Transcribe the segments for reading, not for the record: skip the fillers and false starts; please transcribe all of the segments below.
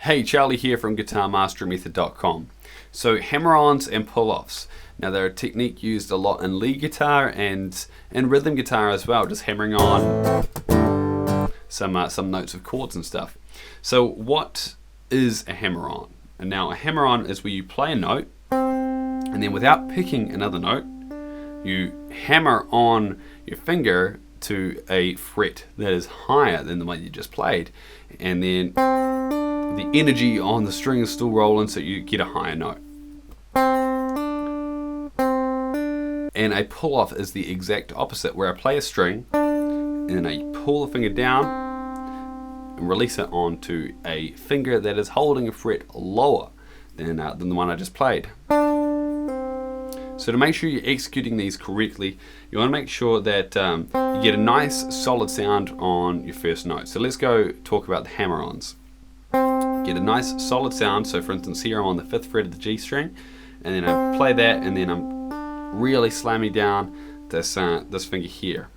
Hey, Charlie here from GuitarMasteryMethod.com. So hammer-ons and pull-offs. Now they're a technique used a lot in lead guitar and rhythm guitar as well, just hammering on some notes of chords and stuff. So what is a hammer-on? And now a hammer-on is where you play a note and then without picking another note, you hammer on your finger to a fret that is higher than the one you just played, and then the energy on the string is still rolling, so you get a higher note. And a pull-off is the exact opposite, where I play a string and then I pull the finger down and release it onto a finger that is holding a fret lower than the one I just played. So to make sure you're executing these correctly, you want to make sure that you get a nice solid sound on your first note. So let's go talk about the hammer-ons. Get a nice solid sound. So for instance here I'm on the 5th fret of the G string, and then I play that, and then I'm really slamming down this finger here.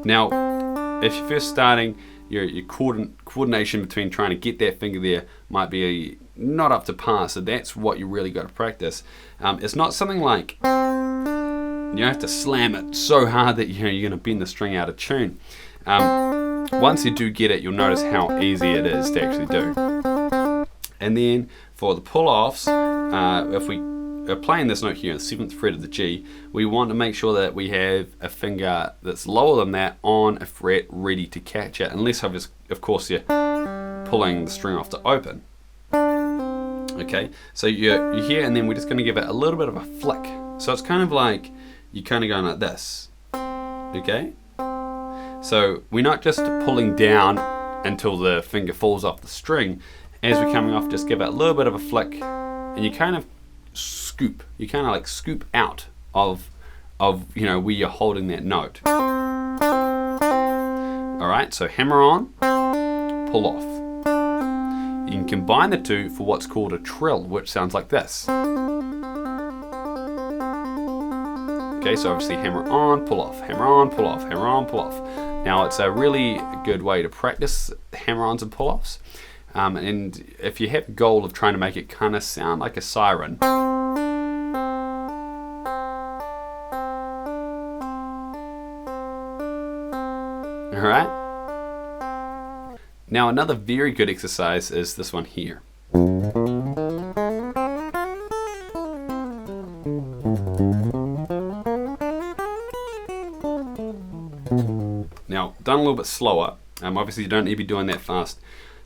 Now if you're first starting, your coordination between trying to get that finger there might be not up to par, so that's what you really got to practice. It's not something like you have to slam it so hard that you're going to bend the string out of tune. Once you do get it, you'll notice how easy it is to actually do. And then for the pull-offs, if we are playing this note here, the 7th fret of the G, we want to make sure that we have a finger that's lower than that on a fret ready to catch it, unless of course you're pulling the string off to open. Okay, so you're here, and then we're just going to give it a little bit of a flick. So it's kind of like you're kind of going like this. Okay, so we're not just pulling down until the finger falls off the string. As we're coming off, just give it a little bit of a flick, and you kind of scoop. You kind of like scoop out of where you're holding that note. All right, so hammer on, pull off. You can combine the two for what's called a trill, which sounds like this. Okay, so obviously hammer on, pull off, hammer on, pull off, hammer on, pull off. Now it's a really good way to practice hammer-ons and pull-offs. And if you have a goal of trying to make it kind of sound like a siren, alright? Now another very good exercise is this one here. Now done a little bit slower, obviously you don't need to be doing that fast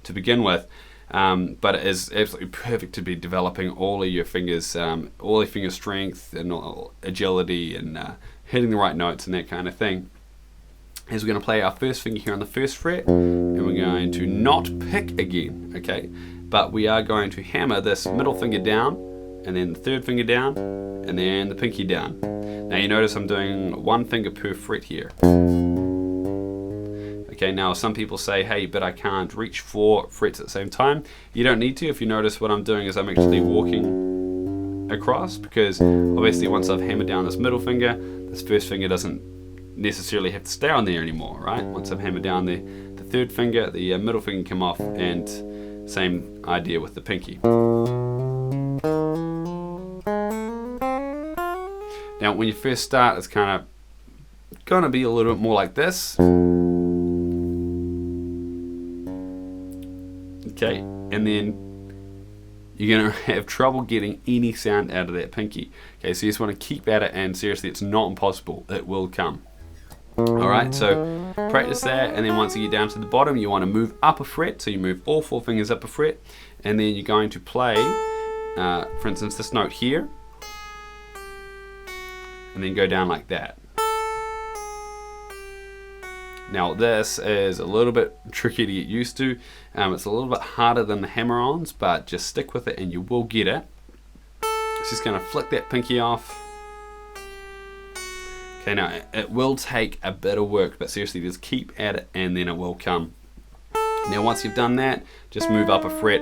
to begin with, but it is absolutely perfect to be developing all of your fingers, all your finger strength and agility and hitting the right notes and that kind of thing. As we're going to play our first finger here on the 1st fret, and we're going to not pick again, okay? But we are going to hammer this middle finger down, and then the 3rd finger down, and then the pinky down. Now you notice I'm doing 1 finger per fret here. Okay, now some people say, hey, but I can't reach 4 frets at the same time. You don't need to. If you notice, what I'm doing is I'm actually walking across, because obviously once I've hammered down this middle finger, this 1st finger doesn't necessarily have to stay on there anymore, right? Once I've hammered down the 3rd finger, the middle finger come off, and same idea with the pinky. Now when you first start, it's kind of going to be a little bit more like this. Okay, and then you're going to have trouble getting any sound out of that pinky. Okay, so you just want to keep at it, and seriously, it's not impossible. It will come. Alright, so practice that, and then once you get down to the bottom, you want to move up a fret. So you move all 4 fingers up a fret, and then you're going to play, for instance, this note here, and then go down like that. Now this is a little bit tricky to get used to. It's a little bit harder than the hammer-ons, but just stick with it and you will get it. It's just going to flick that pinky off. Okay, now it will take a bit of work, but seriously, just keep at it and then it will come. Now once you've done that, just move up a fret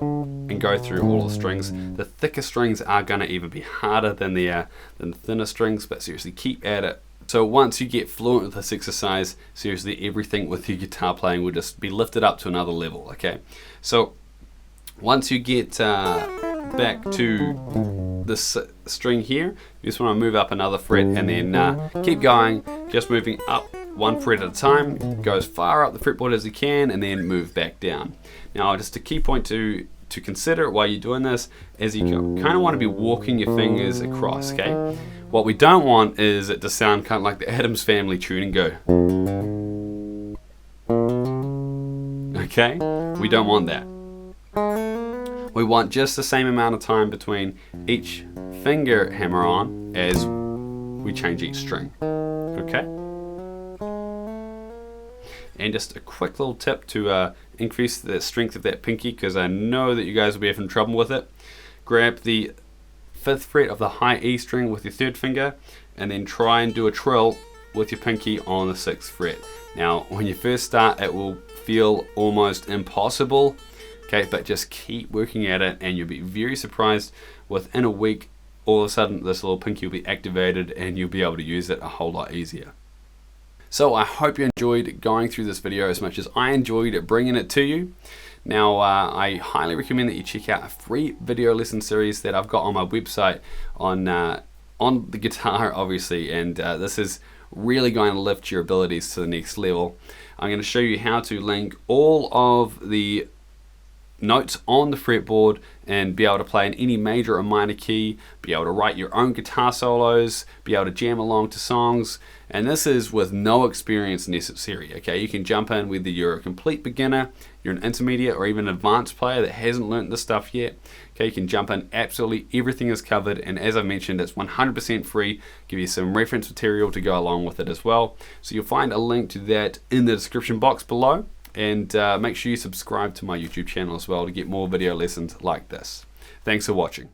and go through all the strings. The thicker strings are going to even be harder than the thinner strings, but seriously, keep at it. So once you get fluent with this exercise, seriously, everything with your guitar playing will just be lifted up to another level, okay? So once you get back to this string here, you just want to move up another fret and then keep going, just moving up one fret at a time. Go as far up the fretboard as you can and then move back down. Now, just a key point to consider while you're doing this is you kind of want to be walking your fingers across, okay? What we don't want is it to sound kind of like the Addams Family tune and go. Okay? We don't want that. We want just the same amount of time between each finger hammer on as we change each string. Okay? And just a quick little tip to increase the strength of that pinky, because I know that you guys will be having trouble with it. Grab the 5th fret of the high E string with your 3rd finger and then try and do a trill with your pinky on the 6th fret. Now, when you first start, it will feel almost impossible, okay, but just keep working at it and you'll be very surprised. Within a week, all of a sudden this little pinky will be activated and you'll be able to use it a whole lot easier. So I hope you enjoyed going through this video as much as I enjoyed bringing it to you. Now, I highly recommend that you check out a free video lesson series that I've got on my website on the guitar, obviously, and this is really going to lift your abilities to the next level. I'm going to show you how to link all of the notes on the fretboard and be able to play in any major or minor key, be able to write your own guitar solos, be able to jam along to songs, and this is with no experience necessary, okay? You can jump in whether you're a complete beginner, you're an intermediate, or even an advanced player that hasn't learned this stuff yet, okay? You can jump in, absolutely everything is covered, and as I mentioned, it's 100% free. Give you some reference material to go along with it as well, so you'll find a link to that in the description box below. And make sure you subscribe to my YouTube channel as well to get more video lessons like this. Thanks for watching.